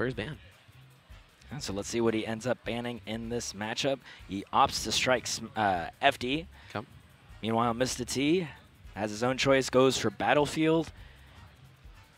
for his ban. So let's see what he ends up banning in this matchup. He opts to strike FD. Okay. Meanwhile, Mista T has his own choice, goes for Battlefield.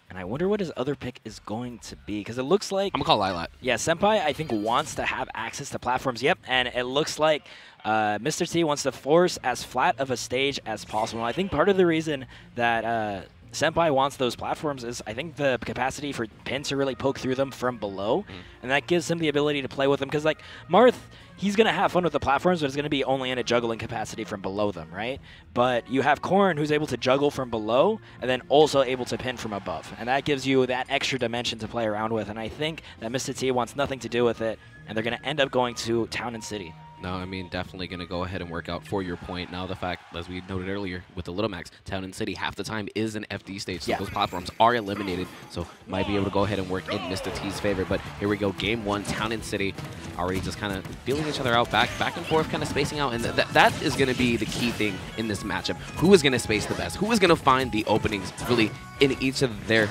And I wonder what his other pick is going to be, because it looks like... I'm going to call Lilat. Yeah, Senpai, I think, wants to have access to platforms. Yep, and it looks like Mr. T wants to force as flat of a stage as possible. And I think part of the reason that Senpai wants those platforms is I think the capacity for Pin to really poke through them from below, and that gives him the ability to play with them. Because, like, Marth, he's going to have fun with the platforms, but it's going to be only in a juggling capacity from below them, right? But you have Corrin, who's able to juggle from below and then also able to pin from above. And that gives you that extra dimension to play around with. And I think that Mista T wants nothing to do with it, and they're going to end up going to Town and City. No, I mean, definitely going to go ahead and work out for your point. Now, the fact, as we noted earlier, with the Little Max, Town and City half the time is an FD stage, so those platforms are eliminated, so might be able to go ahead and work in Mista T's favor. But here we go, game one, Town and City already just kind of feeling each other out, back and forth, kind of spacing out, and that is going to be the key thing in this matchup. Who is going to space the best? Who is going to find the openings, really, in each of their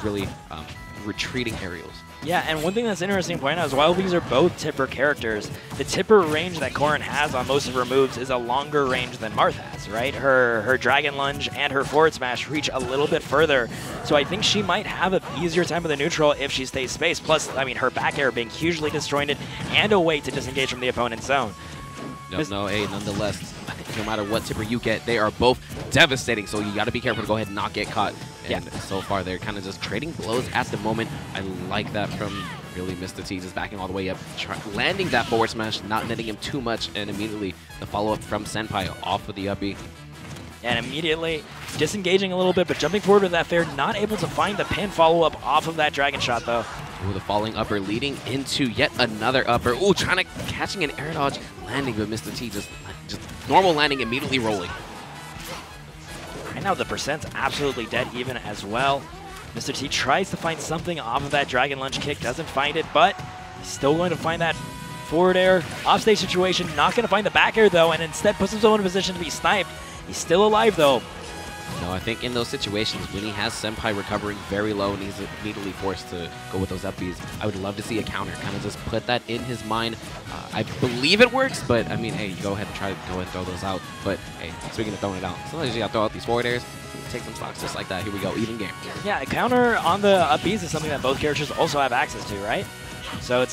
really retreating aerials? Yeah, and one thing that's interesting to point out is while these are both tipper characters, the tipper range that Corrin has on most of her moves is a longer range than Marth has, right? Her Dragon Lunge and her forward smash reach a little bit further, so I think she might have an easier time with the neutral if she stays spaced. Plus, I mean, her back air being hugely disjointed and a way to disengage from the opponent's zone. No, hey, nonetheless, no matter what tipper you get, they are both devastating, so you got to be careful to go ahead and not get caught. And so far, they're kind of just trading blows at the moment. I like that from really Mista T, just backing all the way up, landing that forward smash, not netting him too much, and immediately the follow-up from Senpai off of the up B. And immediately disengaging a little bit, but jumping forward with that fair, not able to find the pin follow-up off of that Dragon Shot, though. Ooh, the falling upper leading into yet another upper. Ooh, catching an air dodge, landing, but Mista T just normal landing, immediately rolling. Right now, the percent's absolutely dead even as well. Mr. T tries to find something off of that Dragon Lunge kick, doesn't find it, but he's still going to find that forward air offstage situation. Not going to find the back air, though, and instead puts himself in a position to be sniped. He's still alive, though. No, I think in those situations, when he has Senpai recovering very low and he's immediately forced to go with those up Bs, I would love to see a counter, kind of just put that in his mind. I believe it works, but I mean, hey, you go ahead and try to go and throw those out. But hey, speaking of throwing it out, sometimes you got to throw out these forward airs, take some stocks just like that. Here we go, even game. Yeah, a counter on the up Bs is something that both characters also have access to, right? So it's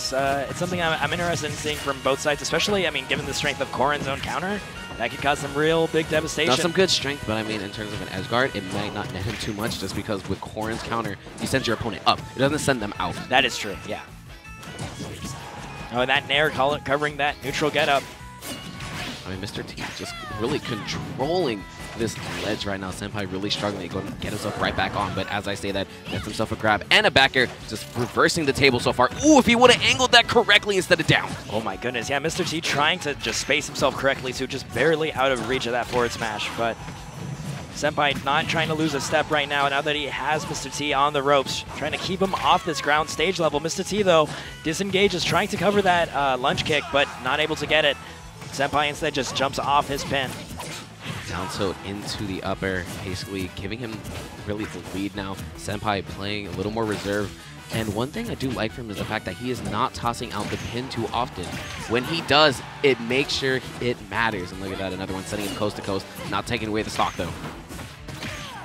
something I'm interested in seeing from both sides, especially, I mean, given the strength of Corrin's own counter, that could cause some real big devastation. Not some good strength, but I mean, in terms of an edge guard, it might not net him too much just because with Corrin's counter, he sends your opponent up. It doesn't send them out. That is true, yeah. Oh, and that Nair covering that neutral getup. I mean, Mr. T just really controlling this ledge right now. Senpai really struggling to go and get himself right back on, but as I say that, gets himself a grab and a back air, just reversing the table so far. Ooh, if he would have angled that correctly instead of down. Oh my goodness, yeah, Mr. T trying to just space himself correctly, so just barely out of reach of that forward smash, but Senpai not trying to lose a step right now that he has Mr. T on the ropes, trying to keep him off this ground stage level. Mr. T, though, disengages, trying to cover that lunge kick, but not able to get it. Senpai instead just jumps off his pin. Down tilt into the upper, basically giving him really the lead now. Senpai playing a little more reserve. And one thing I do like from him is the fact that he is not tossing out the pin too often. When he does, it makes sure it matters. And look at that, another one sending him coast to coast, not taking away the stock though.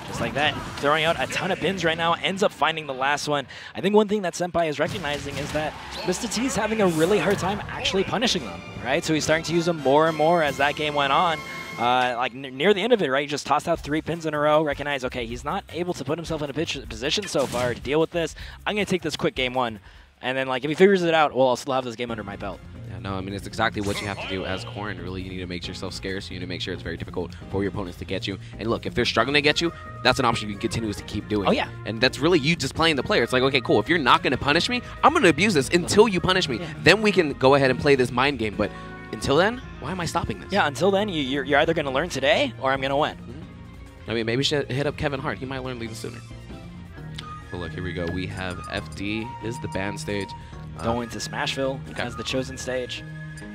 Just like that, throwing out a ton of pins right now, ends up finding the last one. I think one thing that Senpai is recognizing is that Mista T is having a really hard time actually punishing them, right? So he's starting to use them more and more as that game went on. Like near the end of it, right, he just tossed out 3 pins in a row, recognize, okay, he's not able to put himself in a position so far to deal with this. I'm going to take this quick game one, and then like if he figures it out, well, I'll still have this game under my belt. Yeah, no, I mean, it's exactly what you have to do as Corrin. Really, you need to make yourself scarce. You need to make sure it's very difficult for your opponents to get you. And look, if they're struggling to get you, that's an option you can continuously keep doing. Oh, yeah. And that's really you just playing the player. It's like, okay, cool, if you're not going to punish me, I'm going to abuse this until you punish me. Yeah. Then we can go ahead and play this mind game. But until then, why am I stopping this? Yeah, until then, you're either going to learn today or I'm going to win. I mean, maybe we should hit up Kevin Hart. He might learn even sooner. But look, here we go. We have FD is the ban stage. Going to Smashville as the chosen stage.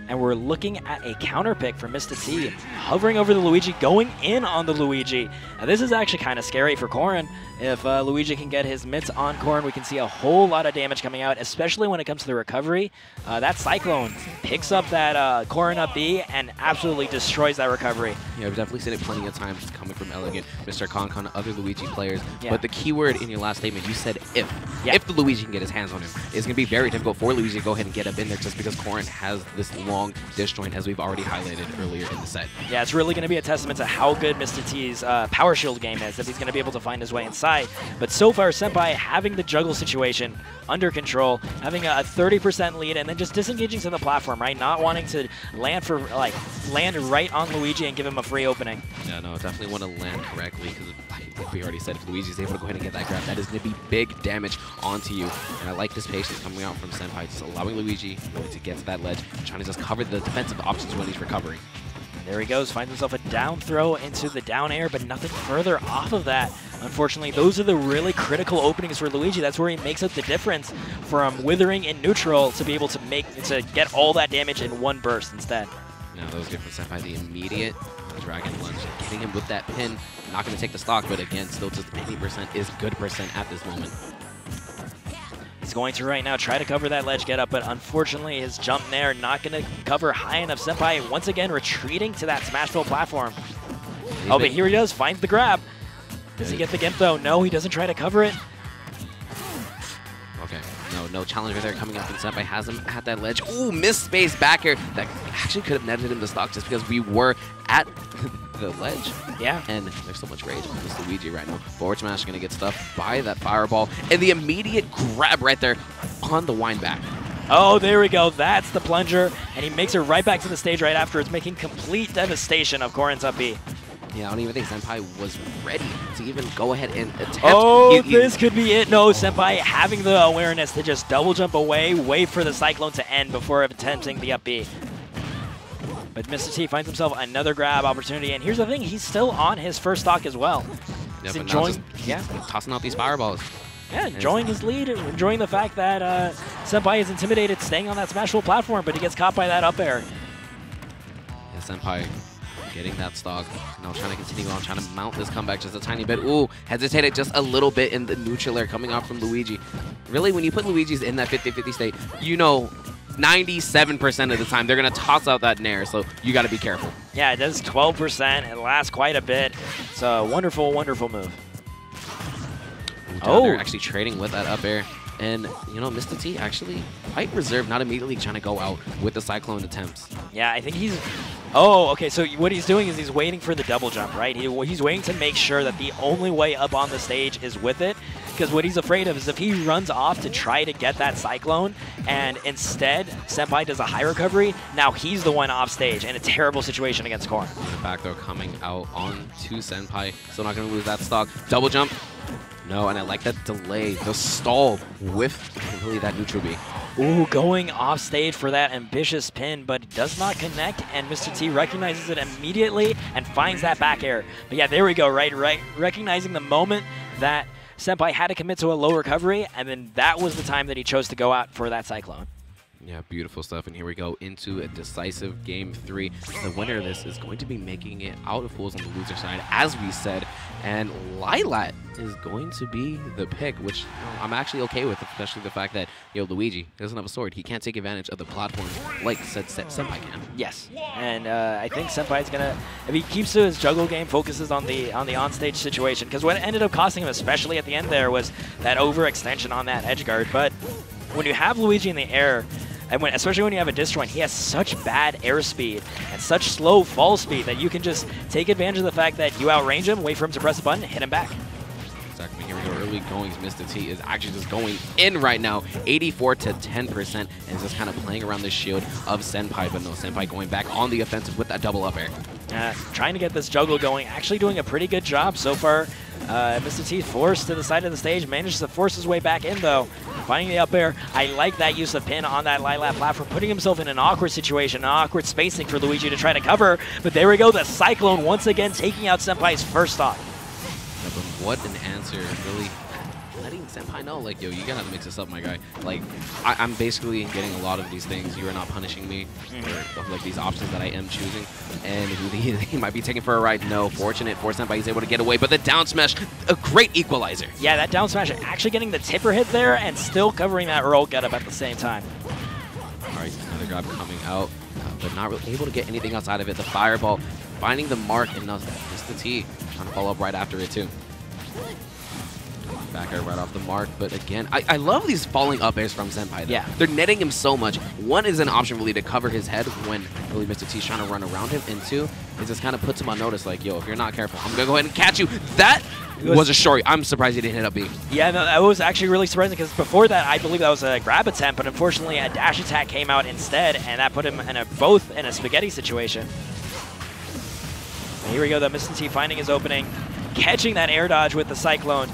And we're looking at a counter pick from Mista T, hovering over the Luigi, going in on the Luigi. Now this is actually kind of scary for Corrin. If Luigi can get his mitts on Corrin, we can see a whole lot of damage coming out, especially when it comes to the recovery. That Cyclone picks up that Corrin up B and absolutely destroys that recovery. Yeah, we've definitely seen it plenty of times coming from Elegant, Mr. Concon, other Luigi players. Yeah. But the key word in your last statement, you said if. Yeah. If the Luigi can get his hands on him, it's going to be very difficult for Luigi to go ahead and get up in there just because Corrin has this long disjoint, as we've already highlighted earlier in the set. Yeah, it's really going to be a testament to how good Mista T's power shield game is, if he's going to be able to find his way inside. But so far, Senpai having the juggle situation under control, having a 30% lead, and then just disengaging to the platform, right? Not wanting to land right on Luigi and give him a free opening. Yeah, no, definitely want to land correctly, because like we already said, if Luigi's able to go ahead and get that grab, that is going to be big damage onto you. And I like this patience coming out from Senpai, just allowing Luigi really to get to that ledge, trying to just cover the defensive options when he's recovering. There he goes, finds himself a down throw into the down air, but nothing further off of that. Unfortunately, those are the really critical openings for Luigi. That's where he makes up the difference from withering in neutral to be able to get all that damage in one burst instead. Now that was good from Senpai, the immediate Dragon Lunge, getting him with that pin. Not going to take the stock, but again, still just 80% is good percent at this moment. He's going to right now try to cover that ledge get up, but unfortunately his jump there not going to cover high enough. Senpai once again retreating to that Smashville platform. Oh, but here he does, finds the grab. Does he get the gimp though? No, he doesn't try to cover it. Okay, no challenger there coming up, and Senpai has him at that ledge. Ooh, missed space back air. That actually could have netted him the stock just because we were at the ledge. Yeah. And there's so much rage on this Luigi right now. Forward smash going to get stuffed by that fireball. And the immediate grab right there on the wind back. Oh, there we go. That's the plunger. And he makes it right back to the stage right after. It's making complete devastation of Corrin's up B. Yeah, I don't even think Senpai was ready to even go ahead and attempt. Oh, this could be it. No, Senpai having the awareness to just double jump away, wait for the Cyclone to end before attempting the up B. But Mista T finds himself another grab opportunity, and here's the thing, he's still on his first stock as well. Yeah, he's enjoying, tossing out these fireballs. Yeah, enjoying his lead, enjoying the fact that Senpai is intimidated staying on that Smashville platform, but he gets caught by that up air. Yeah, Senpai getting that stock. Now trying to continue on, trying to mount this comeback just a tiny bit. Ooh, hesitated just a little bit in the neutral air coming out from Luigi. Really, when you put Luigi's in that 50-50 state, you know 97% of the time they're going to toss out that nair, so you got to be careful. Yeah, it does 12%. It lasts quite a bit. It's a wonderful, wonderful move. Oh, they're actually trading with that up air. And, you know, Mista T actually quite reserved, not immediately trying to go out with the Cyclone attempts. Yeah, I think he's... Oh, okay, so what he's doing is he's waiting for the double jump, right? He's waiting to make sure that the only way up on the stage is with it, because what he's afraid of is if he runs off to try to get that Cyclone, and instead Senpai does a high recovery, now he's the one off stage in a terrible situation against Corrin. The back throw coming out on to Senpai, still not going to lose that stock. Double jump. No, and I like that delay, the stall with really that neutral B. Ooh, going off stage for that ambitious pin, but it does not connect, and Mista T recognizes it immediately and finds that back air. But yeah, there we go, right? Recognizing the moment that Senpai had to commit to a low recovery, and then that was the time that he chose to go out for that Cyclone. Yeah, beautiful stuff. And here we go into a decisive Game 3. The winner of this is going to be making it out of pools on the loser side, as we said. And Lilat is going to be the pick, which I'm actually okay with, especially the fact that, Luigi doesn't have a sword. He can't take advantage of the platform like Senpai can. Yes, and I think Senpai's going to, if he keeps to his juggle game, focuses on the on-stage situation, because what ended up costing him, especially at the end there, was that overextension on that edge guard. But when you have Luigi in the air, and especially when you have a disjoint, he has such bad airspeed and such slow fall speed that you can just take advantage of the fact that you outrange him, wait for him to press a button, hit him back. Exactly. Here we go. Early goings. Mista T is actually just going in right now, 84 to 10%, and is just kind of playing around the shield of Senpai. But no, Senpai going back on the offensive with that double up air. Trying to get this juggle going, actually doing a pretty good job so far. Mista T forced to the side of the stage, manages to force his way back in though. Finding the up air. I like that use of pin on that Lilat platform, putting himself in an awkward situation, an awkward spacing for Luigi to try to cover. But there we go, the Cyclone once again taking out Senpai's first stock. Yeah, but what an answer, really letting Senpai know, like, yo, you gotta mix this up, my guy. Like, I'm basically getting a lot of these things. You are not punishing me, or like these options that I am choosing. And he might be taken for a ride. No, fortunate for Senpai, he's able to get away. But the down smash, a great equalizer. Yeah, that down smash actually getting the tipper hit there and still covering that roll get up at the same time. All right, another grab coming out, but not really able to get anything outside of it. The fireball finding the mark, and now Mista T trying to follow up right after it too. Back air right off the mark, but again, I love these falling up airs from Senpai though. Yeah. They're netting him so much. One is an option really to cover his head when really Mista T's trying to run around him, and two, it just kind of puts him on notice like, yo, if you're not careful, I'm gonna go ahead and catch you. That was a short. I'm surprised he didn't hit up B. Yeah, no, that was actually really surprising because before that, I believe that was a grab attempt, but unfortunately a dash attack came out instead, and that put him in both in a spaghetti situation. And here we go, though, Mista T finding his opening, catching that air dodge with the Cyclone.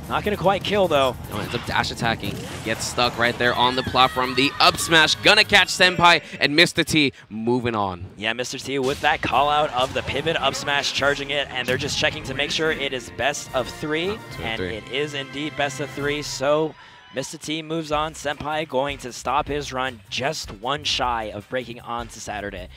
Not going to quite kill, though. No, ends up dash attacking. Gets stuck right there on the platform. The up smash gonna catch Senpai, and Mista T moving on. Yeah, Mr. T with that call out of the pivot up smash, charging it, and they're just checking to make sure it is best of 3. And it is indeed best of 3, so Mista T moves on. Senpai going to stop his run just one shy of breaking on to Saturday.